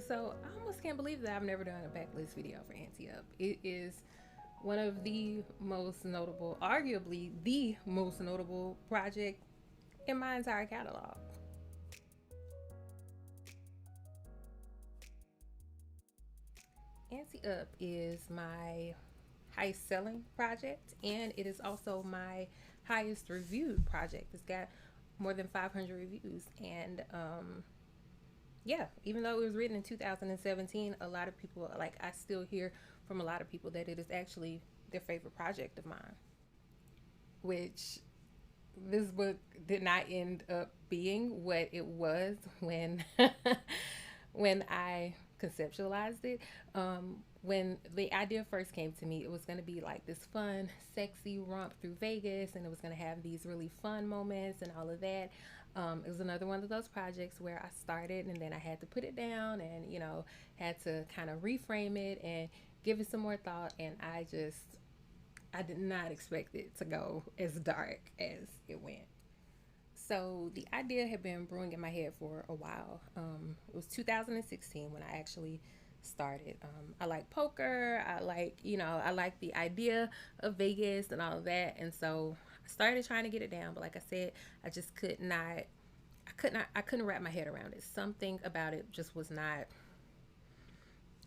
So I almost can't believe that I've never done a backlist video for Ante Up. It is one of the most notable, arguably the most notable project in my entire catalog. Ante Up is my highest selling project, and it is also my highest reviewed project. It's got more than 500 reviews, and yeah, even though it was written in 2017, a lot of people, like, I still hear from a lot of people that it is actually their favorite project of mine, which this book did not end up being what it was when when I conceptualized it. When the idea first came to me, it was going to be like this fun, sexy romp through Vegas, and it was going to have these really fun moments and all of that. It was another one of those projects where I started and then I had to put it down and, had to kind of reframe it and give it some more thought. And I did not expect it to go as dark as it went. So the idea had been brewing in my head for a while. It was 2016 when I actually started. I like poker. I like the idea of Vegas and all of that. And so I started trying to get it down. But like I said, I just could not. I couldn't wrap my head around it. Something about it just was not.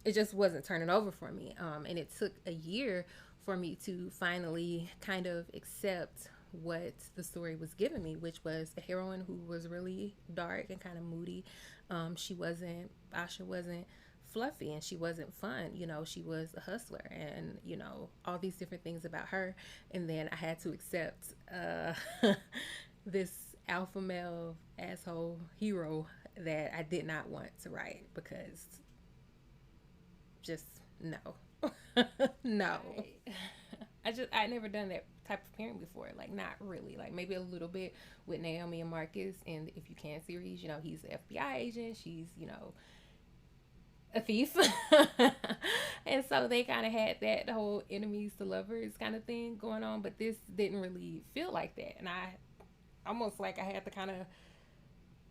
It just wasn't turning over for me. And it took a year for me to finally kind of accept what the story was giving me, which was a heroine who was really dark and kind of moody. Asha wasn't fluffy and she wasn't fun. She was a hustler and, all these different things about her. And then I had to accept this alpha male asshole hero that I did not want to write because just no. No. I never done that type of pairing before. Like, not really. Like, maybe a little bit with Naomi and Marcus in the If You Can series. He's an FBI agent. She's, a thief. And so they kind of had that whole enemies to lovers kind of thing going on. But this didn't really feel like that. And I almost like I had to kind of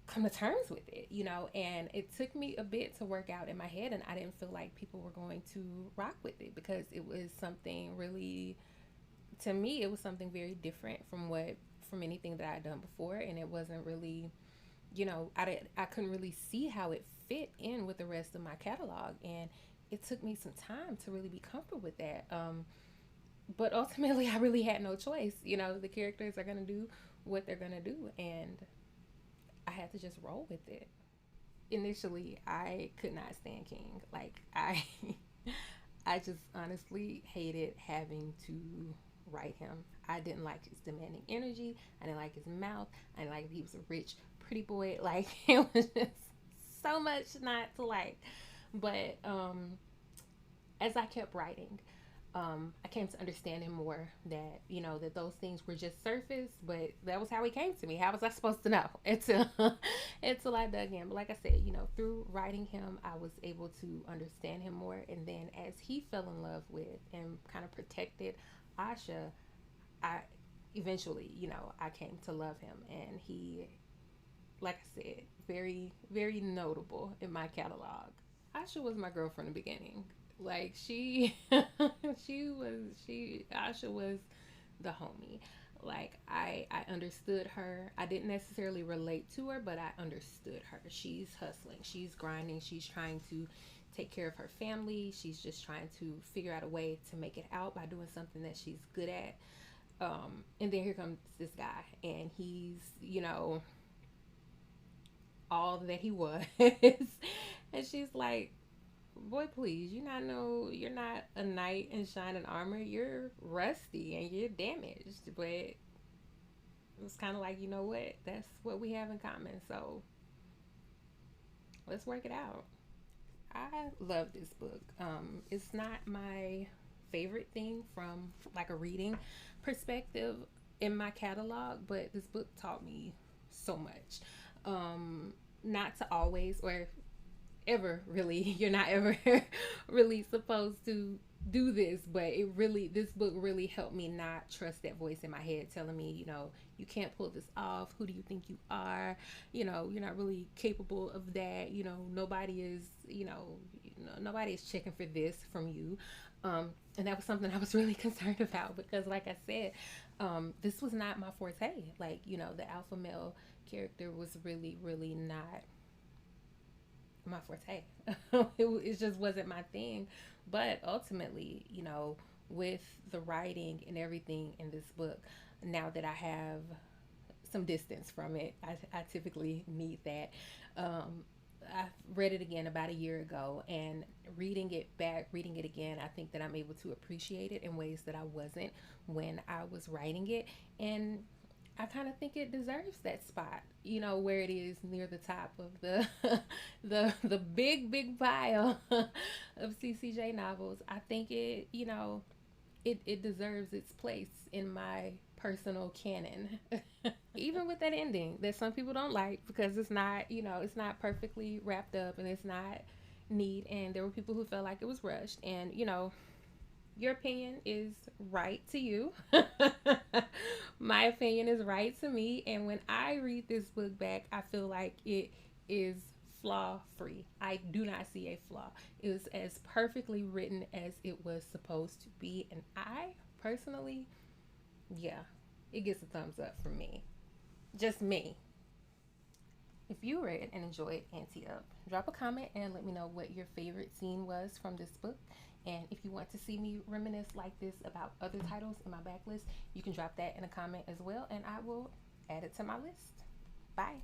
come to terms with it, and it took me a bit to work out in my head, and I didn't feel like people were going to rock with it because it was something really, to me, it was something very different from anything that I had done before, and it wasn't really, I couldn't really see how it fit in with the rest of my catalog, and it took me some time to really be comfortable with that. But ultimately, I really had no choice. The characters are gonna do what they're gonna do, and I had to just roll with it. Initially, I could not stand King. Like, I just honestly hated having to write him. I didn't like his demanding energy. I didn't like his mouth. I didn't like that he was a rich, pretty boy. Like, it was just so much not to like. But as I kept writing, I came to understand him more, that, that those things were just surface, but that was how he came to me. How was I supposed to know until, until I dug in? But like I said, through writing him, I was able to understand him more. And then as he fell in love with and kind of protected Asha, I eventually, I came to love him. And he, like I said, very, very notable in my catalog. Asha was my girl from the beginning. Like, Asha was the homie. Like, I understood her. I didn't necessarily relate to her, but I understood her. She's hustling, she's grinding, she's trying to take care of her family. She's just trying to figure out a way to make it out by doing something that she's good at. And then here comes this guy, and he's, all that he was. And she's like, boy, please, you're not a knight in shining armor. You're rusty and you're damaged. But it was kind of like, you know what? That's what we have in common. So let's work it out. I love this book. It's not my favorite thing from like a reading perspective in my catalog, but this book taught me so much. Not to always, or ever really, you're not ever really supposed to do this, but it really, this book really helped me not trust that voice in my head telling me, you can't pull this off. Who do you think you are? You're not really capable of that. Nobody is, nobody is checking for this from you. And that was something I was really concerned about because, like I said, this was not my forte. Like, the alpha male character was really, really not my forte. It just wasn't my thing. But ultimately, with the writing and everything in this book, now that I have some distance from it, I typically need that. Um, I read it again about a year ago, and reading it again, I think that I'm able to appreciate it in ways that I wasn't when I was writing it. And I kind of think it deserves that spot, where it is near the top of the the big pile of CCJ novels. I think it deserves its place in my personal canon. Even with that ending that some people don't like because it's not perfectly wrapped up and it's not neat, and there were people who felt like it was rushed, and your opinion is right to you. My opinion is right to me. And when I read this book back, I feel like it is flaw free. I do not see a flaw. It was as perfectly written as it was supposed to be. And I personally, yeah, it gets a thumbs up from me. Just me. If you read and enjoyed Ante Up, drop a comment and let me know what your favorite scene was from this book. And if you want to see me reminisce like this about other titles in my backlist, you can drop that in a comment as well, and I will add it to my list. Bye.